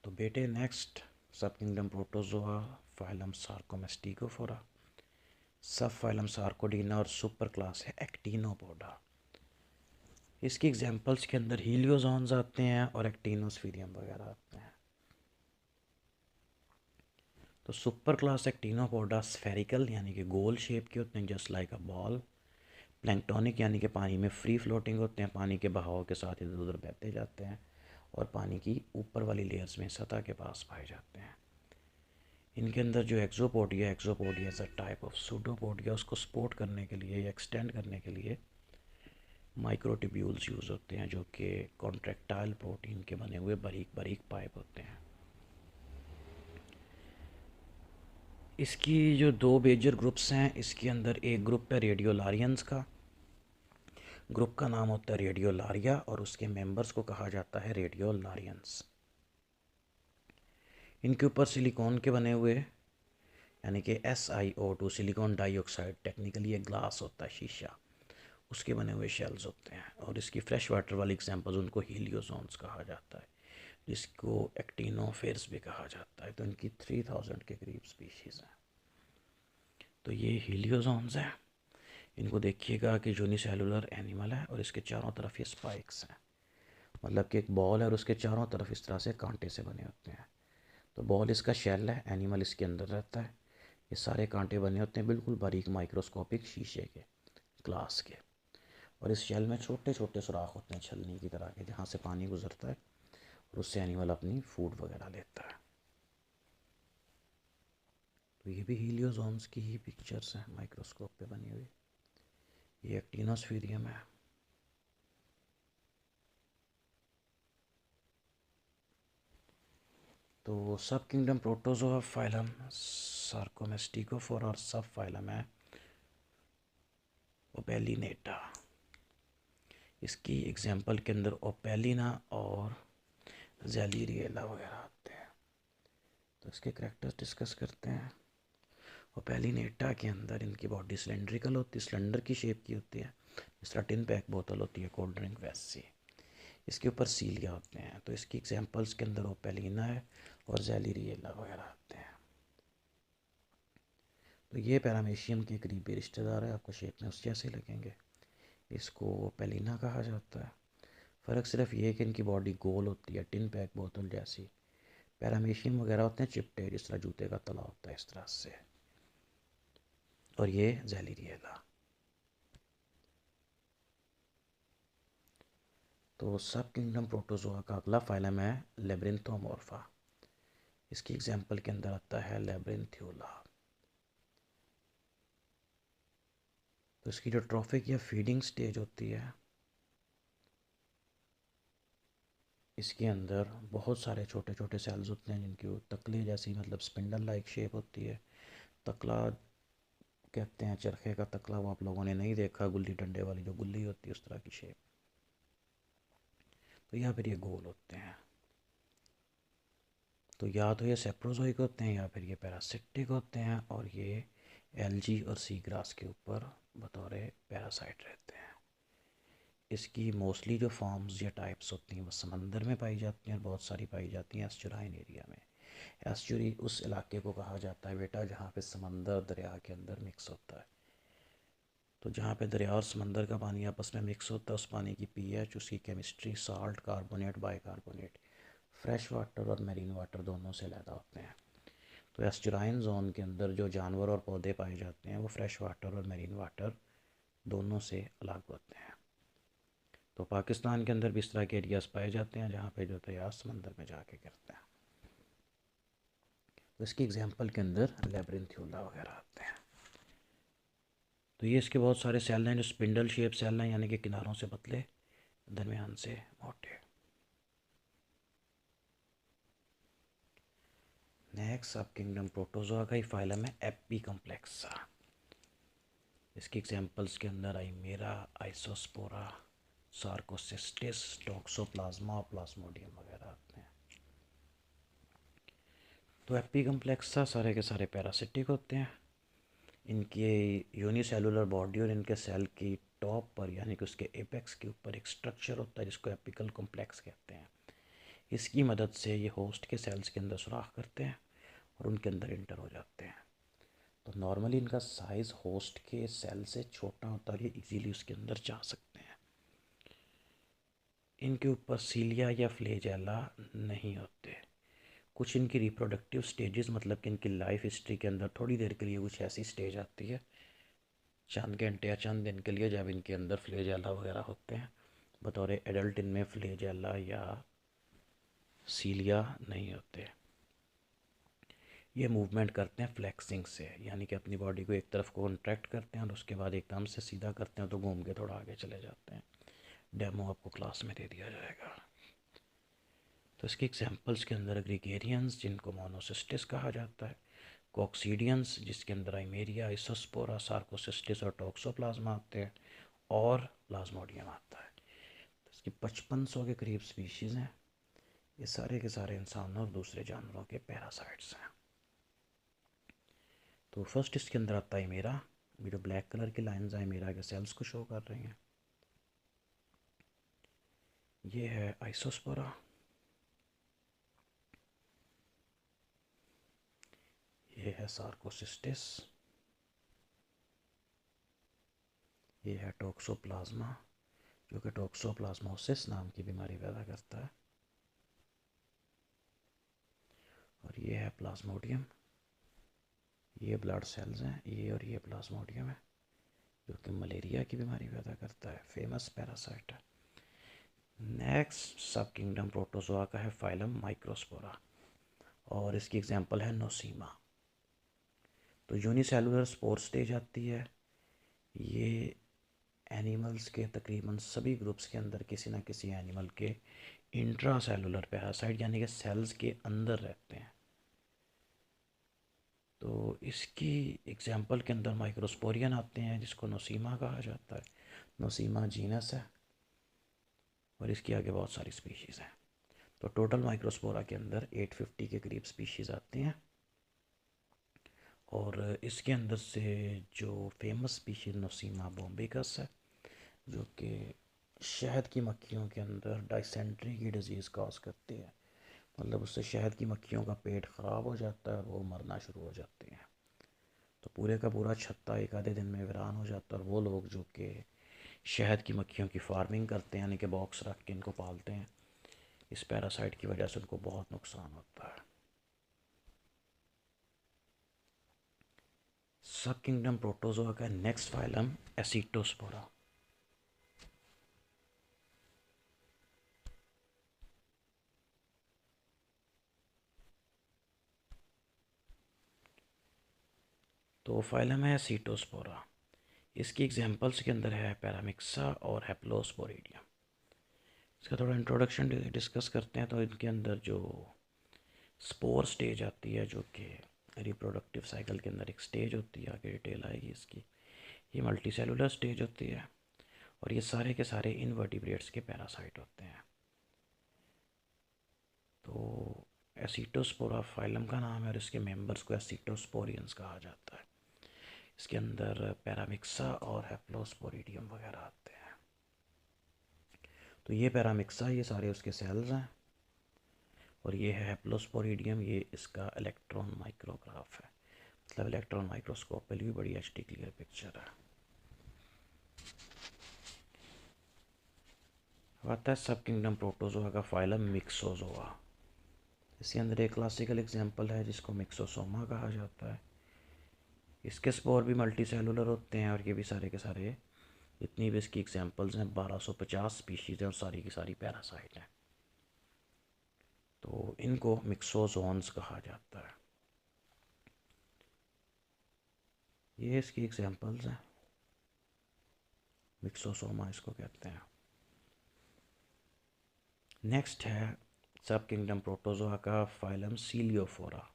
तो बेटे नेक्स्ट सब किंगडम प्रोटोजोआ फाइलम सार्कोमेस्टिकोफोरा, सब फाइलम सार्कोडीना और सुपर क्लास है एक्टिनोपोडा। इसकी एग्जांपल्स के अंदर हीलियोजोन्स आते हैं और एक्टिनोस्फीरियम वगैरह आते हैं। तो सुपर क्लास एक्टिनोपोडा स्फेरिकल यानी कि गोल शेप के होते हैं, just like a ball. Planktonic यानी कि पानी में फ्री फ्लोटिंग होते हैं, पानी के बहाव के साथ इधर उधर बहते जाते हैं और पानी की ऊपर वाली लेयर्स में सतह के पास पाए जाते हैं। इनके अंदर जो exopodia is a type of pseudopodia, उसको सपोर्ट करने के लिए या एक्सटेंड करने के लिए माइक्रोट्यूब्यूल्स यूज़ होते हैं, जो कि कॉन्ट्रैक्टाइल प्रोटीन के बने हुए बारीक बारीक पाइप होते हैं। इसकी जो दो मेजर ग्रुप्स हैं, इसके अंदर एक ग्रुप है रेडियोलारियंस का, ग्रुप का नाम होता है रेडियोलारिया और उसके मेंबर्स को कहा जाता है रेडियोलारियंस। इनके ऊपर सिलिकॉन के बने हुए यानी कि SiO2 सिलिकॉन डाइऑक्साइड, टेक्निकली एक ग्लास होता है शीशा, उसके बने हुए शेल्स होते हैं। और इसकी फ्रेश वाटर वाली एग्जांपल्स उनको हीलियोजोन्स कहा जाता है, जिसको एक्टिनोफेर्स भी कहा जाता है। तो इनकी 3000 के करीब स्पीशीज़ हैं। तो ये हीलियोजोन्स हैं। इनको देखिएगा कि यूनिसेलुलर एनिमल है और इसके चारों तरफ ये स्पाइक्स हैं, मतलब कि एक बॉल है और उसके चारों तरफ इस तरह से कांटे से बने होते हैं। तो बॉल इसका शेल है, एनिमल इसके अंदर रहता है, ये सारे कांटे बने होते हैं बिल्कुल बारीक माइक्रोस्कोपिक शीशे के, ग्लास के। और इस शेल में छोटे छोटे सुराख होते हैं छलनी की तरह के, जहाँ से पानी गुजरता है और उससे एनिमल अपनी फूड वगैरह लेता है। तो ये भी हीलियोजोन्स की ही पिक्चर्स हैं माइक्रोस्कोप पे बनी हुई। ये एक्टिनोस्फीरियम है। तो सब किंगडम प्रोटोजोआ फाइलम सार्कोमेस्टिकोफोरा और सब फाइलम है ओपेलिनेटा। इसकी एग्जांपल के अंदर ओपेलिना और जेलिरिएला वगैरह आते हैं। तो इसके करैक्टर्स डिस्कस करते हैं। ओपेलिनेटा के अंदर इनकी बॉडी सिलेंड्रिकल होती है, सिलेंडर की शेप की होती है, जिस तरह टिन पैक बोतल होती है कोल्ड ड्रिंक वैसी। इसके ऊपर सीलिया होते हैं। तो इसकी एग्जांपल्स के अंदर ओपेलिना है और जेलिरिएला वगैरह आते हैं। तो ये पैरामेशियम के करीबी रिश्तेदार है, आपको शेप में उस जैसे लगेंगे। इसको ओपेलिना कहा जाता है। फ़र्क सिर्फ ये है कि इनकी बॉडी गोल होती है, टिन पैक बोतल जैसी। पैरामेशियम वगैरह होते हैं चिपटे, जिस तरह जूते का तला होता है इस तरह से। और ये जेलिरिएला। तो सब किंगडम प्रोटोजोआ का अगला फाइलम है लेब्रिंथोमोर्फा। इसकी एग्जांपल के अंदर आता है लेब्रिंथ्यूला। तो इसकी जो ट्रॉफिक या फीडिंग स्टेज होती है, इसके अंदर बहुत सारे छोटे छोटे सेल्स होते हैं, जिनकी वो तकले जैसी मतलब स्पिंडल लाइक शेप होती है। तकला कहते हैं चरखे का तकला, वो आप लोगों ने नहीं देखा, गुल्ली डंडे वाली जो गुल्ली होती है उस तरह की शेप। तो या फिर ये गोल होते हैं। तो या तो ये सेप्रोजोइक होते हैं या फिर ये पैरासिटिक होते हैं, और ये एलजी और सी ग्रास के ऊपर बतौर पैरासाइट रहते हैं। इसकी मोस्टली जो फॉर्म्स या टाइप्स होती हैं वो समंदर में पाई जाती हैं और बहुत सारी पाई जाती हैं एस्चुराइन एरिया में। एस्चुरी उस इलाके को कहा जाता है बेटा जहाँ पे समंदर दरिया के अंदर मिक्स होता है। तो जहाँ पे दरिया और समंदर का पानी आपस में मिक्स होता है, उस पानी की पीएच, उसकी chemistry, salt, carbonate, bicarbonate, fresh water और मेरीन वाटर दोनों से अलग होते हैं। तो एस्चुराइन जोन के अंदर जो जानवर और पौधे पाए जाते हैं वो फ्रेश वाटर और मेरीन वाटर दोनों से अलग होते हैं। तो पाकिस्तान के अंदर भी इस तरह के एरियाज पाए जाते हैं जहाँ पे जो दरिया समंदर में जाके गिरते हैं। तो इसकी एग्जांपल के अंदर लेब्रिंथ्यूला वगैरह आते हैं। तो ये इसके बहुत सारे सेल हैं जो स्पिंडल शेप सेल हैं, यानी कि किनारों से पतले, दरमियान से मोटे। नेक्स्ट सब किंगडम प्रोटोजोआ का ही फाइलम है एपी कम्प्लेक्सा। इसकी एग्जांपल्स के अंदर आइमेरा, आइसोस्पोरा, सार्कोसिस्टिस, टोक्सोप्लाज्मा और प्लाज्मोडियम वगैरह आते हैं। तो एपी कम्प्लेक्सा सारे के सारे पैरासिटिक होते हैं। इनके यूनिसेलुलर बॉडी और इनके सेल की टॉप पर यानी कि उसके एपेक्स के ऊपर एक स्ट्रक्चर होता है जिसको एपिकल कॉम्प्लेक्स कहते हैं। इसकी मदद से ये होस्ट के सेल्स के अंदर सुराख करते हैं और उनके अंदर इंटर हो जाते हैं। तो नॉर्मली इनका साइज़ होस्ट के सेल से छोटा होता है, ये इजीली उसके अंदर जा सकते हैं। इनके ऊपर सीलिया या फ्लैजेला नहीं होते। कुछ इनकी रिप्रोडक्टिव स्टेजेस, मतलब कि इनकी लाइफ हिस्ट्री के अंदर थोड़ी देर के लिए कुछ ऐसी स्टेज आती है, चंद घंटे या चंद दिन के लिए, जब इनके अंदर फ्लैजेला वगैरह होते हैं। बतौर एडल्ट इनमें फ्लैजेला या सीलिया नहीं होते। ये मूवमेंट करते हैं फ्लेक्सिंग से, यानी कि अपनी बॉडी को एक तरफ कॉन्ट्रैक्ट करते हैं और उसके बाद एकदम से सीधा करते हैं तो घूम के थोड़ा आगे चले जाते हैं। डेमो आपको क्लास में दे दिया जाएगा। तो इसके एग्जांपल्स के अंदर ग्रिगेरियंस, जिनको मोनोसिस्टिस कहा जाता है, कॉक्सीडियंस, जिसके अंदर आइमेरिया, आइसोस्पोरा, सार्कोसिस्टिस और टॉक्सोप्लाज्मा आते हैं, और प्लाज्मोडियम आता है। तो इसकी 5500 के करीब स्पीशीज़ हैं। ये सारे के सारे इंसानों और दूसरे जानवरों के पैरासाइट्स हैं। तो फर्स्ट इसके अंदर आता है मेरा, जो ब्लैक कलर की लाइंस हैं मेरा के सेल्स को शो कर रही हैं। ये है आइसोस्पोरा, ये है सार्कोसिस्टिस, ये है टॉक्सोप्लाज्मा, जो कि टॉक्सोप्लाज्मोसिस नाम की बीमारी पैदा करता है, और ये है प्लाज्मोडियम। ये ब्लड सेल्स हैं, ये और ये प्लाज्मोडियम है, जो कि मलेरिया की बीमारी पैदा करता है, फेमस पैरासाइट है। नेक्स्ट सब किंगडम प्रोटोजोआ का है फाइलम माइक्रोस्पोरा, और इसकी एग्जांपल है नोसीमा। तो यूनिसेलुलर स्पोर स्टेज आती है। ये एनिमल्स के तकरीबन सभी ग्रुप्स के अंदर किसी न किसी एनिमल के इंट्रा सेलुलर पैरासाइट, यानी कि सेल्स के अंदर रहते हैं। तो इसकी एग्जांपल के अंदर माइक्रोस्पोरियन आते हैं, जिसको नोसीमा कहा जाता है। नोसीमा जीनस है और इसकी आगे बहुत सारी स्पीशीज़ हैं। तो टोटल माइक्रोस्पोरा के अंदर 850 के करीब स्पीशीज़ आती हैं, और इसके अंदर से जो फेमस स्पीशीज नोसीमा बोम्बिकस है, जो कि शहद की मक्खियों के अंदर डाइसेंट्री की डिज़ीज़ कॉज करती है। मतलब उससे शहद की मक्खियों का पेट ख़राब हो जाता है और वो मरना शुरू हो जाती हैं। तो पूरे का पूरा छत्ता एक आधे दिन में वीरान हो जाता है, और वो लोग जो कि शहद की मक्खियों की फार्मिंग करते हैं, यानी कि बॉक्स रख के इनको पालते हैं, इस पैरासाइट की वजह से उनको बहुत नुकसान होता है। सब किंगडम प्रोटोजोआ का नेक्स्ट फाइलम एसिटोस्पोरा। तो फाइलम है एसिटोस्पोरा। इसकी एग्जांपल्स के अंदर है पैरामिक्सा और हेप्लोस्पोरिडियम। इसका थोड़ा इंट्रोडक्शन डिस्कस करते हैं। तो इनके अंदर जो स्पोर स्टेज आती है, जो कि रिप्रोडक्टिव साइकिल के अंदर एक स्टेज होती है, आगे डिटेल आएगी इसकी। ये मल्टी सेलुलर स्टेज होती है, और ये सारे के सारे इनवर्टिब्रेट्स के पैरासाइट होते हैं। तो एसिटोस्पोरा फाइलम का नाम है, और इसके मेंबर्स को एसिटोस्पोरियंस कहा जाता है। इसके अंदर पैरामिक्सा और हेप्लोस्पोरिडियम वगैरह आते हैं। तो ये पैरामिक्सा, ये सारे उसके सेल्स हैं, और ये है हेप्लोस्पोरिडियम, ये इसका इलेक्ट्रॉन माइक्रोग्राफ है, मतलब इलेक्ट्रॉन माइक्रोस्कोप पे भी बड़ी एचडी क्लियर पिक्चर है। अब आता है सब किंगडम प्रोटोजोआ का फाइलम मिक्सोजोआ। इसके अंदर एक क्लासिकल एग्जांपल है जिसको मिक्सोसोमा कहा जाता है। इसके स्पोर भी मल्टी सेलुलर होते हैं, और ये भी सारे के सारे, जितनी भी इसकी एग्जांपल्स हैं 1250 स्पीशीज़ हैं, और सारी की सारी पैरासाइट हैं। तो इनको मिक्सोजोन्स कहा जाता है। ये इसकी एग्जांपल्स हैं, मिक्सोसोमा इसको कहते हैं। नेक्स्ट है सब किंगडम प्रोटोजोआ का फाइलम सीलियोफोरा,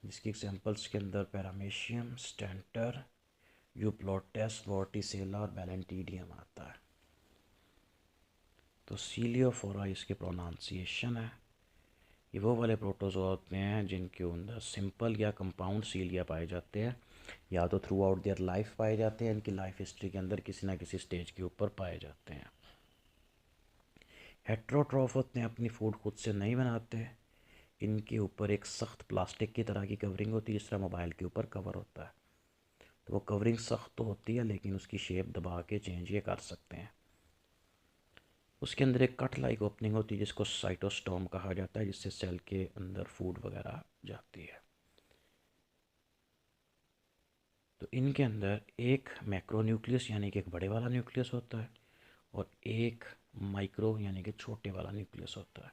जिसकी एग्जांपल्स के अंदर पैरामेशियम, स्टेंटर, यूप्लोटेस, वोर्टिसेला और बैलेंटीडियम आता है। तो सीलियोफोरा इसके प्रोनाउंसिएशन है। ये वो वाले प्रोटोजोआ होते हैं जिनके अंदर सिंपल या कंपाउंड सीलिया पाए जाते हैं, या तो थ्रू आउट देयर लाइफ पाए जाते हैं, इनकी लाइफ हिस्ट्री के अंदर किसी ना किसी स्टेज के ऊपर पाए जाते हैं। हेट्रोट्रॉफ होते हैं, अपनी फूड खुद से नहीं बनाते। इनके ऊपर एक सख्त प्लास्टिक की तरह की कवरिंग होती है, जिस तरह मोबाइल के ऊपर कवर होता है। तो वो कवरिंग सख्त तो होती है, लेकिन उसकी शेप दबा के चेंज ये कर सकते हैं। उसके अंदर एक कट लाइक ओपनिंग होती है, जिसको साइटोस्टॉम कहा जाता है, जिससे सेल के अंदर फूड वगैरह जाती है। तो इनके अंदर एक मैक्रो न्यूक्लियस यानी कि एक बड़े वाला न्यूक्लियस होता है, और एक माइक्रो यानी कि छोटे वाला न्यूक्लियस होता है।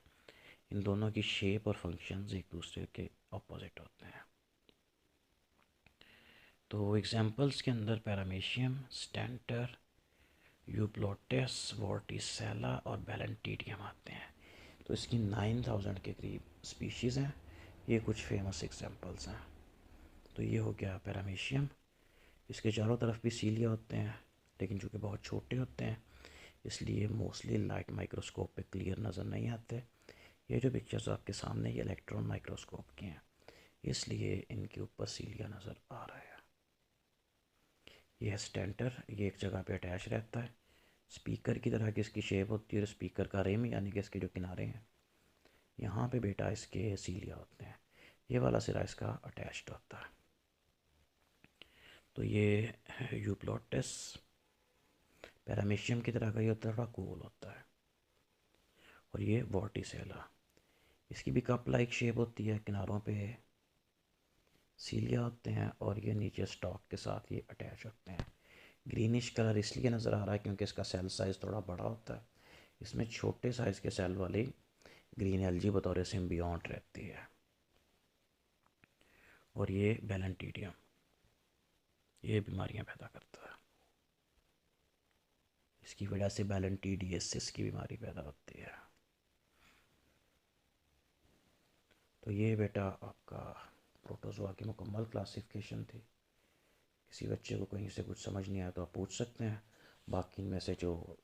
इन दोनों की शेप और फंक्शंस एक दूसरे के ऑपोजिट होते हैं। तो एग्जांपल्स के अंदर पैरामीशियम, स्टेंटर, यूप्लोटिस, वोर्टिसेला और बैलेंटीडियम आते हैं। तो इसकी 9000 के करीब स्पीशीज़ हैं। ये कुछ फेमस एग्जांपल्स हैं। तो ये हो गया पैरामीशियम। इसके चारों तरफ भी सीलिया होते हैं, लेकिन चूँकि बहुत छोटे होते हैं इसलिए मोस्टली लाइट माइक्रोस्कोप पे क्लियर नज़र नहीं आते। ये जो पिक्चर्स आपके सामने ये इलेक्ट्रॉन माइक्रोस्कोप की हैं, इसलिए इनके ऊपर सीलिया नज़र आ रहा है। ये है स्टेंटर, ये एक जगह पे अटैच रहता है। स्पीकर की तरह की इसकी शेप होती है, और स्पीकर का रिम यानी कि इसके जो किनारे हैं यहाँ पे बेटा इसके सीलिया होते हैं। ये वाला सिरा इसका अटैच्ड होता है। तो ये है यूप्लोटिस। पैरामीशियम की तरह का ये होता है, थोड़ा गोल होता है। और ये वोर्टिसेला, इसकी भी कप लाइक शेप होती है, किनारों पे सीलिया होते हैं, और ये नीचे स्टॉक के साथ ये अटैच होते हैं। ग्रीनिश कलर इसलिए नज़र आ रहा है क्योंकि इसका सेल साइज़ थोड़ा बड़ा होता है। इसमें छोटे साइज़ के सेल वाली ग्रीन एल्गी बतौर सिम्बियोंट रहती है। और ये बैलेंटीडियम, ये बीमारियां पैदा करता है। इसकी वजह से बैलेंटीडियसिस की बीमारी पैदा होती है। तो ये बेटा आपका प्रोटोजोआ की मुकम्मल क्लासिफिकेशन थी। किसी बच्चे को कहीं से कुछ समझ नहीं आया तो आप पूछ सकते हैं। बाकी इनमें से जो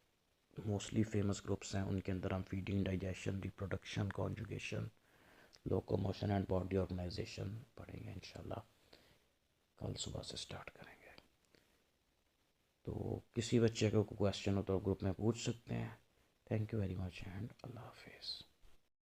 मोस्टली फेमस ग्रुप्स हैं उनके अंदर हम feeding, digestion, reproduction, conjugation, locomotion and body organization पढ़ेंगे इंशाल्लाह। कल सुबह से स्टार्ट करेंगे। तो किसी बच्चे को क्वेश्चन हो तो ग्रुप में पूछ सकते हैं। Thank you very much and अल्लाह हाफिज़।